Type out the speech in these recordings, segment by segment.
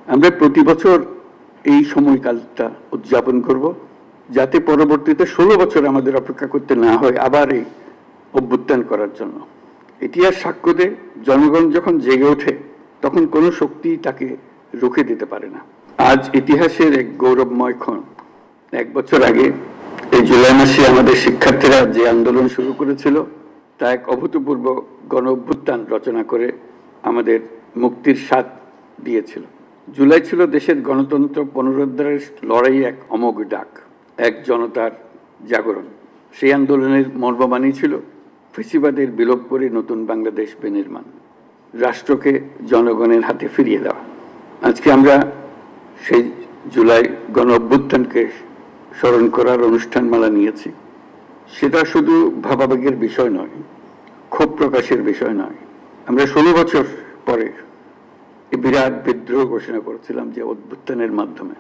আমরা প্রতি বছর এই সময়কালটা উদযাপন করব, যাতে পরবর্তীতে 16 বছর আমাদের অপেক্ষা করতে না হয় আবার এই অভ্যুত্থান করার জন্য। ইতিহাস সাক্ষ্য দেয়, জনগণ যখন জেগে ওঠে তখন কোনো শক্তি তাকে রুখে দিতে পারে না। আজ ইতিহাসের এক গৌরবময় ক্ষণ। 1 বছর আগে এই জুলাই মাসে আমাদের শিক্ষার্থীরা যে আন্দোলন শুরু করেছিল তা এক অভূতপূর্ব গণ অভ্যুত্থান রচনা করে আমাদের মুক্তির স্বাদ দিয়েছিল। জুলাই ছিল দেশের গণতন্ত্র পুনরুদ্ধারের লড়াই এক অমোঘ ডাক, এক জনতার জাগরণ। সেই আন্দোলনের মর্মবাণী ছিল ফ্যাসিবাদের বিলোপ করে নতুন বাংলাদেশ বিনির্মাণ, রাষ্ট্রকে জনগণের হাতে ফিরিয়ে দেওয়া। আজকে আমরা সেই জুলাই গণ অভ্যুত্থানকে স্মরণ করার অনুষ্ঠানমালা নিয়েছি। সেটা শুধু ভাবাবেগের বিষয় নয়, ক্ষোভ প্রকাশের বিষয় নয়। আমরা 16 বছর পরে বিরাট বিদ্রোহ ঘোষণা করেছিলাম যে অভ্যুত্থানের মাধ্যমে,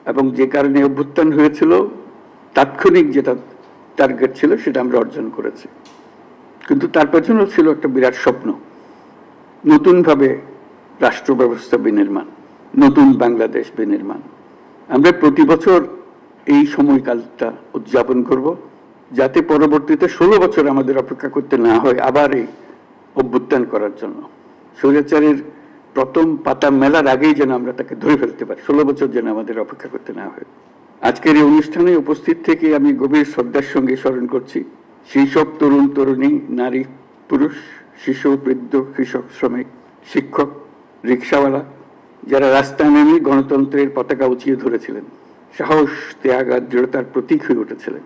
এবং যে কারণে অভ্যুত্থান হয়েছিল তাৎক্ষণিক যেটা টার্গেট ছিল সেটা আমরা অর্জন করেছি। কিন্তু তার পেছনেও ছিল একটা বিরাট স্বপ্ন, নতুনভাবে রাষ্ট্র ব্যবস্থা বিনির্মাণ, নতুন বাংলাদেশ বিনির্মাণ। আমরা প্রতি বছর এই সময়কালটা উদযাপন করব, যাতে পরবর্তীতে 16 বছর আমাদের অপেক্ষা করতে না হয় আবার এই অভ্যুত্থান করার জন্য। স্বৈরাচারের প্রথম পাতা মেলার আগেই যেন আমরা তাকে ধরে ফেলতে পারি, 16 বছর যেন আমাদের অপেক্ষা করতে না হয়। আজকের এই অনুষ্ঠানে উপস্থিত থেকে আমি গভীর শ্রদ্ধার সঙ্গে স্মরণ করছি সেই সব তরুণ তরুণী, নারী পুরুষ, শিশু, বৃদ্ধ, কৃষক, শ্রমিক, শিক্ষক, রিক্সাওয়ালা, যারা রাস্তায় নেমে গণতন্ত্রের পতাকা উঁচিয়ে ধরেছিলেন, সাহস, ত্যাগ আর দৃঢ়তার প্রতীক হয়ে উঠেছিলেন।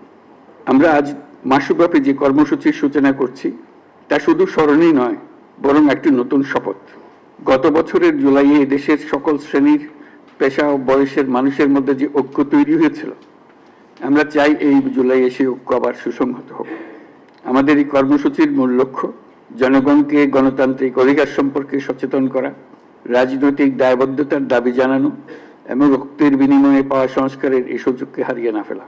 আমরা আজ মাসব্যাপী যে কর্মসূচির সূচনা করছি তা শুধু স্মরণই নয়, বরং একটি নতুন শপথ। গত বছরের জুলাইয়ে দেশের সকল শ্রেণীর, পেশা ও বয়সের মানুষের মধ্যে যে ঐক্য তৈরি হয়েছিল, আমরা চাই এই জুলাইয়ে সেই ঐক্য আবার সুসংহত হোক। আমাদের এই কর্মসূচির মূল লক্ষ্য জনগণকে গণতান্ত্রিক অধিকার সম্পর্কে সচেতন করা, রাজনৈতিক দায়বদ্ধতার দাবি জানানো এবং রক্তের বিনিময়ে পাওয়া সংস্কারের এই সুযোগকে হারিয়ে না ফেলা।